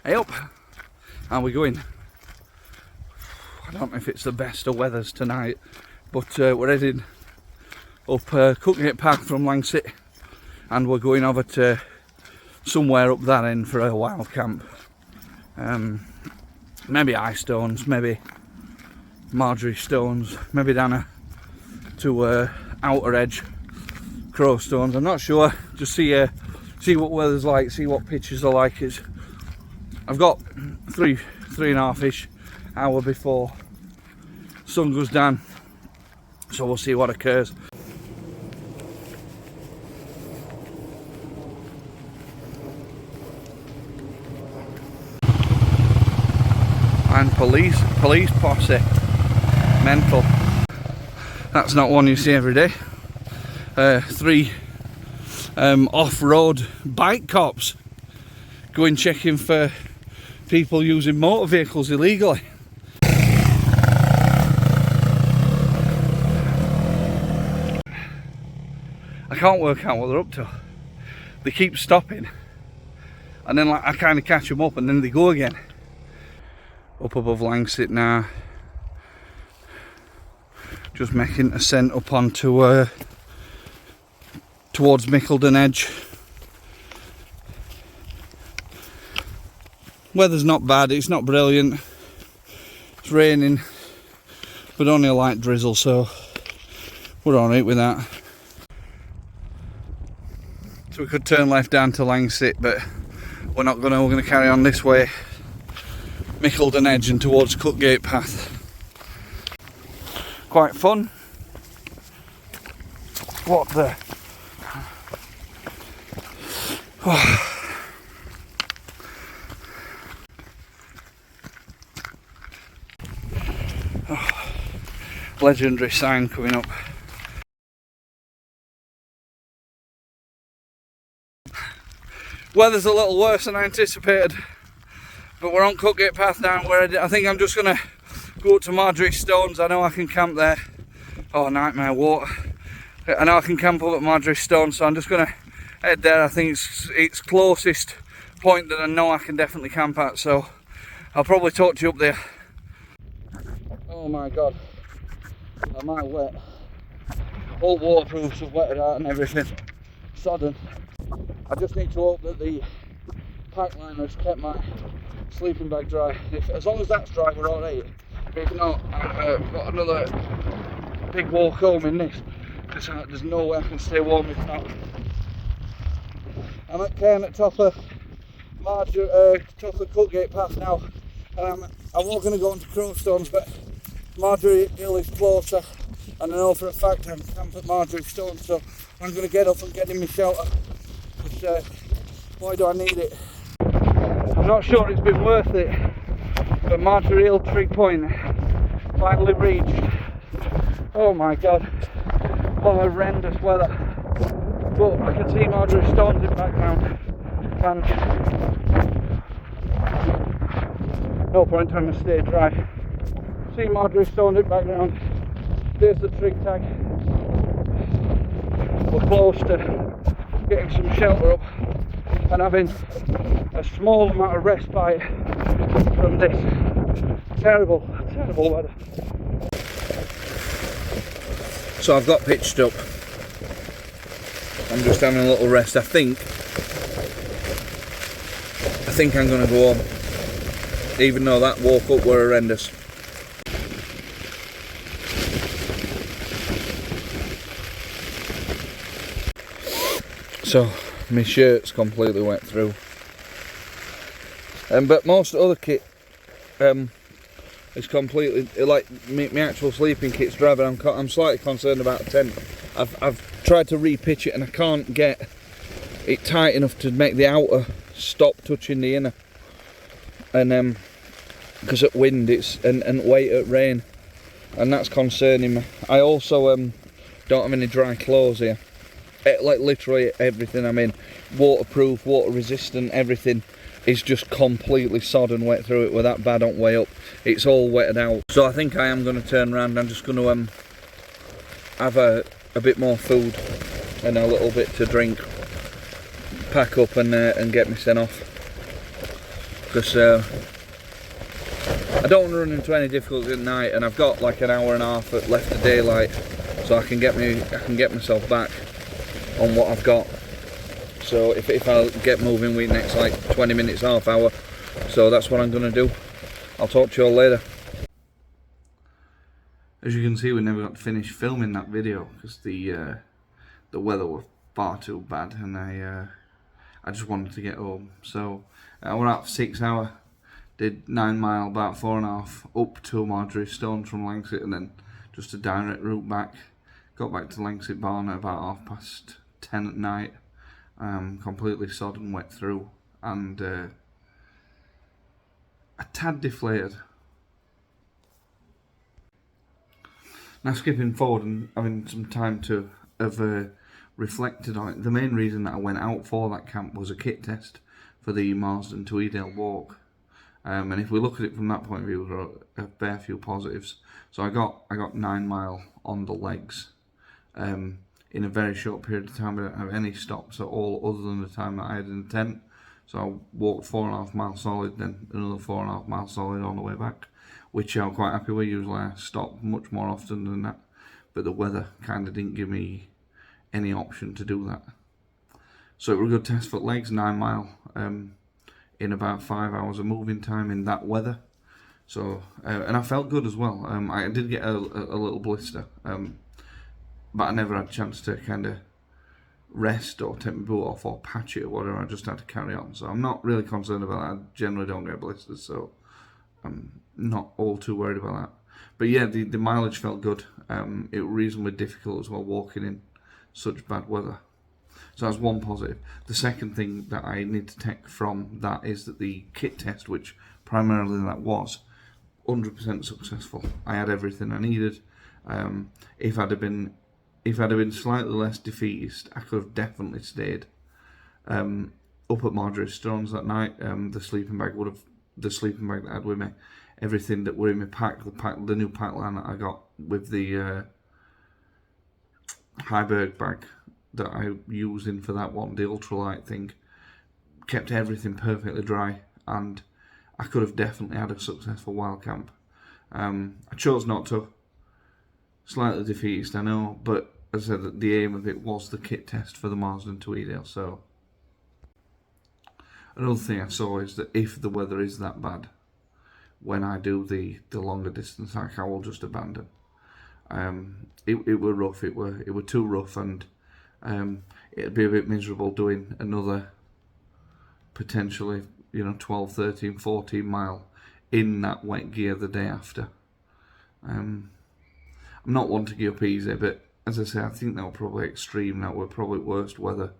Hey up, and we're going. I don't know if it's the best of weathers tonight, but we're heading up Cookgate Park from Langsit, and we're going over to somewhere up that end for a wild camp. Maybe Ice Stones, maybe Marjorie Stones, maybe down to Outer Edge, Crow Stones. I'm not sure. Just see what weather's like, see what pitches are like. I've got three and a half-ish hour before sun goes down, so we'll see what occurs. And police posse, mental. That's not one you see every day. 3 off-road bike cops going checking for people using motor vehicles illegally. I can't work out what they're up to. They keep stopping, and then I kind of catch them up, and then they go again. Up above Langsit now, just making a ascent up onto towards Mickeldon Edge. Weather's not bad, it's not brilliant. It's raining, but only a light drizzle, so we're alright with that. So we could turn left down to Langsit, but we're not gonna. We're gonna carry on this way, Mickeldon Edge and towards Cookgate Path. Quite fun. What the? Oh. Oh. Legendary sign coming up. Weather's a little worse than I anticipated, but we're on Cookgate Path now. I think I'm just gonna go up to Marjorie Stones. I know I can camp there. Oh, nightmare water. I know I can camp up at Marjorie Stones, so I'm just gonna head there. I think it's closest point that I know I can definitely camp at, so I'll probably talk to you up there. Oh my god, am I wet? All waterproofs have wetted out and everything. Sodden. I just need to hope that the pack liner's kept my sleeping bag dry. As long as that's dry, we're alright. If not, I've got another big walk home in this, because there's no way I can stay warm if not. I'm at Cairn at top of Cookgate Path now, and I was going to go into Crowstones, but Marjorie Hill is closer, and I know for a fact I'm camp at Marjorie Stone, so I'm going to get up and get in my shelter. But why do I need it? I'm not sure it's been worth it, but Marjorie Hill Trig Point finally reached. Oh my god, what horrendous weather. But I can see Marjorie Stones in the background, and no point trying to stay dry. See Marjorie Stones in the background. There's the trig tag. We're close to getting some shelter up and having a small amount of respite from this terrible weather. So I've got pitched up. I'm just having a little rest. I think I'm going to go home, even though that walk up were horrendous. So my shirt's completely wet through, but most other kit is completely, like my actual sleeping kit's dry, but I'm slightly concerned about the tent. I've tried to re-pitch it and I can't get it tight enough to make the outer stop touching the inner, and because at wind it's and wait at rain, and that's concerning me. I also don't have any dry clothes here. Like literally everything I'm in, waterproof, water resistant, everything is just completely sodden wet through it. With that bad on way up, it's all wetted out. So I think I am going to turn around. I'm just going to have a bit more food and a little bit to drink, pack up and get me sent off, because I don't want to run into any difficulties at night, and I've got like an hour and a half left of daylight, so I can get myself back on what I've got. So if I get moving within the next like 20 minutes, half hour, so that's what I'm going to do. I'll talk to you all later. As you can see, we never got to finish filming that video because the weather was far too bad, and I just wanted to get home. So we're out for 6 hours, did 9 mile, about 4.5 up to Marjorie Stones from Langsett, and then just a direct route back. Got back to Langsett Barn at about 10:30 at night. Completely sodden wet through, and a tad deflated. Now skipping forward and having some time to have reflected on it, the main reason that I went out for that camp was a kit test for the Marsden to Edale walk. And if we look at it from that point of view, there are a fair few positives. So I got 9 mile on the legs in a very short period of time. I didn't have any stops at all other than the time that I had in the tent. So I walked 4.5 miles solid, then another 4.5 miles solid on the way back, which I'm quite happy with. Usually I stop much more often than that, but the weather kind of didn't give me any option to do that. So it was a good test for legs, 9 mile in about 5 hours of moving time in that weather. So and I felt good as well. I did get a little blister, but I never had a chance to kind of rest or take my boot off or patch it or whatever. I just had to carry on. So I'm not really concerned about that. I generally don't get blisters, so I'm not all too worried about that. But yeah, the mileage felt good. It was reasonably difficult as well walking in such bad weather. So that's one positive. The second thing that I need to take from that is that the kit test, which primarily that was, 100% successful. I had everything I needed. If I'd have been slightly less defeatist, I could have definitely stayed up at Marjorie Stones that night. The sleeping bag that I had with me, everything that were in my pack, the new pack line that I got with the Heiberg bag that I used in for that one, the ultralight thing, kept everything perfectly dry, and I could have definitely had a successful wild camp. I chose not to. Slightly defeatist, I know, but as I said, the aim of it was the kit test for the Marsden to Edale. So another thing I saw is that if the weather is that bad, when I do the longer distance hike, I will just abandon. It were rough. It were too rough, and it'd be a bit miserable doing another potentially 12, 13, 14 mile in that wet gear the day after. I'm not one to give up easy, but as I say, I think that were probably extreme. That were probably worst weather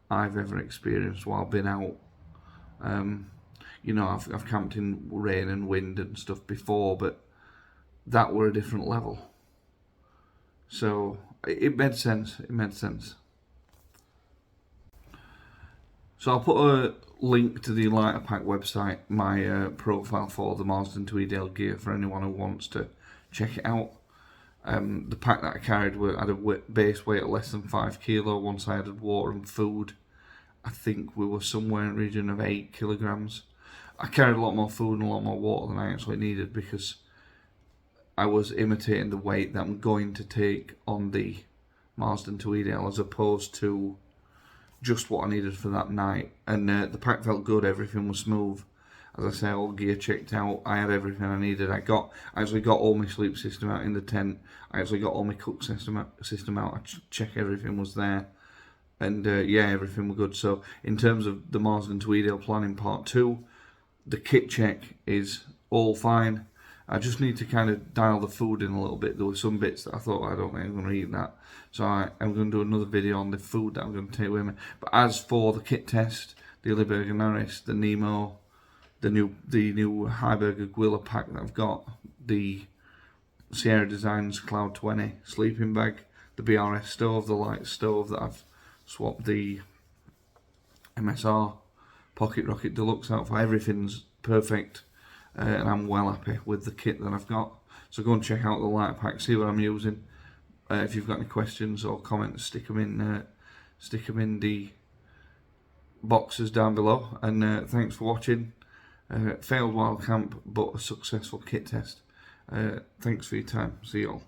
I've ever experienced while being out. I've camped in rain and wind and stuff before, but that were a different level. So it made sense. So I'll put a link to the Lighter Pack website, my profile for the Marsden to Edale gear, for anyone who wants to check it out. The pack that I carried had a base weight of less than 5 kilo. Once I added water and food, I think we were somewhere in the region of 8 kilograms. I carried a lot more food and a lot more water than I actually needed, because I was imitating the weight that I'm going to take on the Marsden to Edale, as opposed to just what I needed for that night. And the pack felt good, everything was smooth. As I say, all gear checked out. I had everything I needed. I actually got all my sleep system out in the tent. I actually got all my cook system out. I checked everything was there. And yeah, everything was good. So in terms of the Marsden to Edale planning part 2, the kit check is all fine. I just need to kind of dial the food in a little bit. There were some bits that I thought, I don't think I'm going to eat that. So I'm going to do another video on the food that I'm going to take with me. But as for the kit test, the Edale Classic, the Nemo, the new Heiberg Aguila pack that I've got, the Sierra Designs Cloud 20 sleeping bag, the BRS stove, the light stove that I've swapped the MSR Pocket Rocket Deluxe out for, everything's perfect, and I'm well happy with the kit that I've got. So go and check out the lighter pack, see what I'm using. If you've got any questions or comments, stick them in the boxes down below. And thanks for watching. Failed wild camp, but a successful kit test. Thanks for your time. See you all.